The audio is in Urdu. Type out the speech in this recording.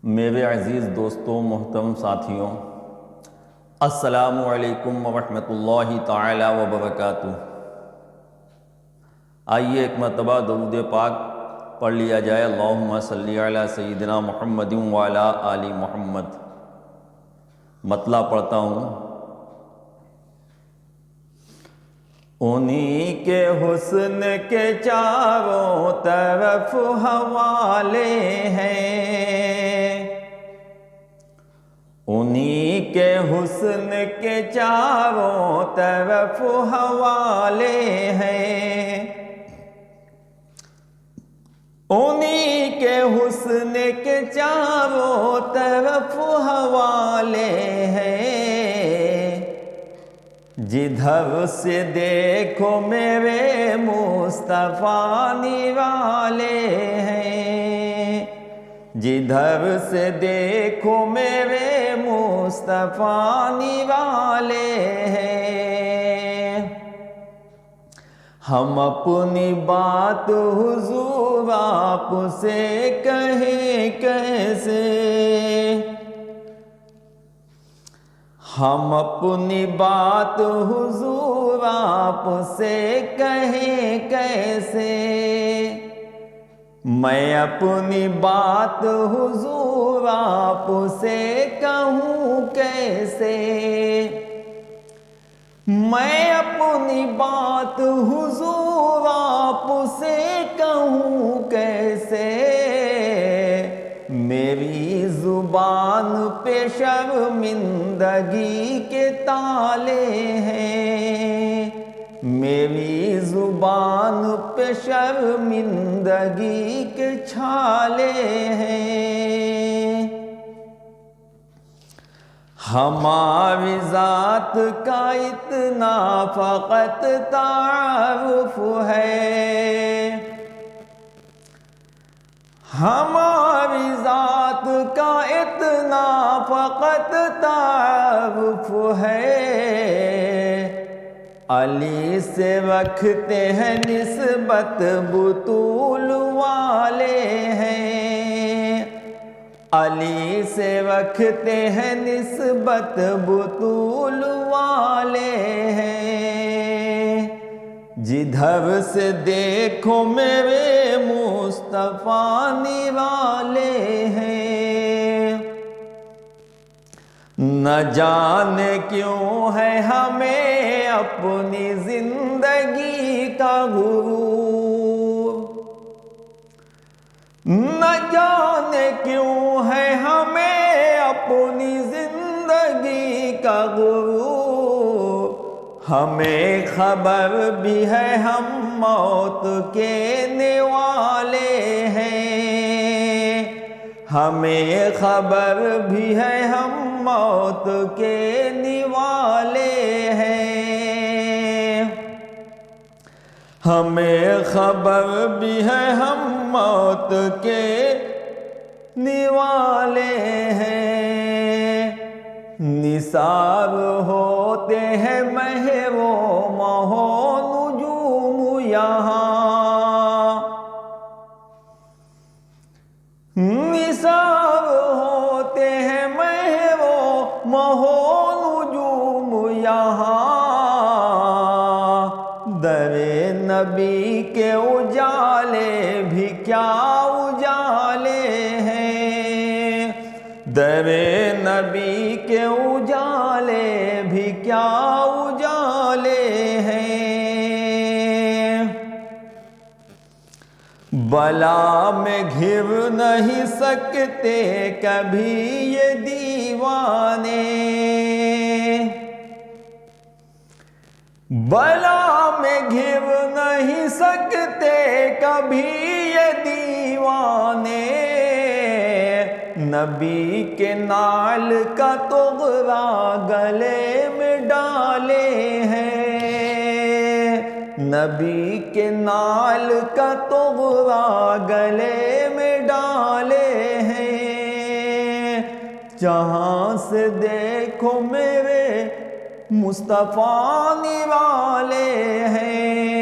میرے عزیز دوستوں، محترم ساتھیوں، السلام علیکم ورحمۃ اللہ تعالی وبرکاتہ۔ آئیے ایک مرتبہ درود پاک پڑھ لیا جائے۔ اللہم صلی علی سیدنا محمد وعلی آل محمد۔ مطلع پڑھتا ہوں۔ انہی کے حسن کے چاروں طرف حوالے ہیں، انہی کے حسن کے چاروں طرف حوالے ہیں، انہی کے حسن کے چاروں طرف حوالے ہیں، جدھر سے دیکھو میرے مصطفیٰ نوالے ہیں، جدھر سے دیکھو میرے مصطفیٰ نوالے ہیں۔ ہم اپنی بات حضور آپ سے کہیں کیسے، ہم اپنی بات حضور آپ سے کہیں کیسے، میں اپنی بات حضور آپ سے کہوں کیسے، میں اپنی بات حضور آپ سے کہوں کیسے، میری زبان پہ شرمندگی کے تالے ہیں، میری زبان پہ شرمندگی کے چھالے ہیں۔ ہماری ذات کا اتنا فقط تعارف ہے، ہماری ذات کا اتنا فقط تعارف ہے، علی سے رکھتے ہیں نسبت بطول والے ہیں، علی سے رکھتے ہیں نسبت بطول والے ہیں، جدھر سے دیکھو میرے مصطفیٰ نوالے ہیں۔ نہ جانے کیوں ہے ہمیں اپنی زندگی کا غرور، نہ جانے کیوں ہے ہمیں اپنی زندگی کا غرور، ہمیں خبر بھی ہے ہم موت کے نوالے ہیں، ہمیں خبر بھی ہے ہم موت کے نوالے ہیں، ہمیں خبر بھی ہے ہم موت کے نوالے ہیں، نثار ہوتے ہیں مہر و ماہ و نجوم یہاں، نثار ہوتے ہیں مہر و ماہ و نجوم یہاں، در نبی کے اجالے بھی کیا اجالے ہیں، در نبی کے اجالے بھی کیا اجالے ہیں، بلا میں گھر نہیں سکتے کبھی یہ دیوانے، بلا میں گھر نہیں سکتے کبھی یہ دیوانے، نبی کے نال کا تغرا گلے میں ڈالے ہیں، نبی کے نال کا تغرا گلے میں ڈالے ہیں، جہاں سے دیکھو میرے مصطفیٰ نوالے ہیں۔